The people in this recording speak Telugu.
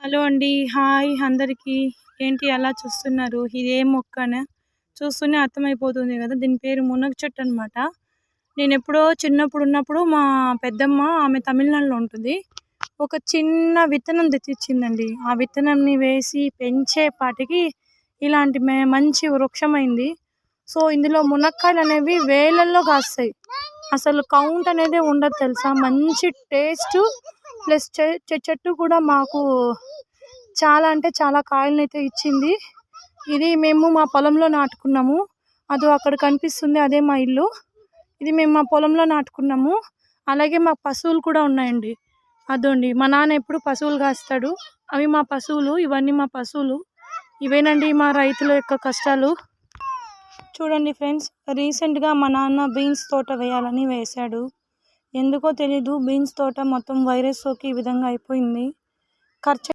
హలో అండి. హాయ్ అందరికీ. ఏంటి అలా చూస్తున్నారు? ఇదేం మొక్కనా? చూస్తూనే అర్థమైపోతుంది గదా! దీని పేరు మునగ చెట్టు అనమాట. నేనెప్పుడో చిన్నప్పుడున్నప్పుడు మా పెద్దమ్మ ఆమె తమిళనాడులో ఉంటుంది. ఒక చిన్న విత్తనం తెచ్చిచ్చిందండి. ఆ విత్తనంని వేసి పెంచేపాటికి ఇలాంటి మంచి వృక్షమైంది. సో, ఇందులో మునక్కాయలనేవి వేలల్లో కాస్తాయి. అసలు కౌంట్ అనేదే ఉండదు తెలుసా! మంచి టేస్టు ప్లస్ చెట్టు కూడా మాకు చాలా అంటే చాలా కాయలనైతే ఇచ్చింది. ఇది మేము మా పొలంలో నాటుకున్నాము. అదో అక్కడ కనిపిస్తుంది అదే మా ఇల్లు. ఇది మేము మా పొలంలో నాటుకున్నాము. అలాగే మా పశువులు కూడా ఉన్నాయండి. అదోండి మా నాన్న ఎప్పుడు పశువులు కాస్తాడు. అవి మా పశువులు. ఇవన్నీ మా పశువులు. ఇవేనండి మా రైతుల యొక్క కష్టాలు. చూడండి ఫ్రెండ్స్, రీసెంట్‌గా మా నాన్న బీన్స్ తోట వేయాలని వేశాడు. ఎందుకో తెలీదు బీన్స్ తోట మొత్తం వైరస్ సోకి ఈ విధంగా అయిపోయింది. ఖర్చు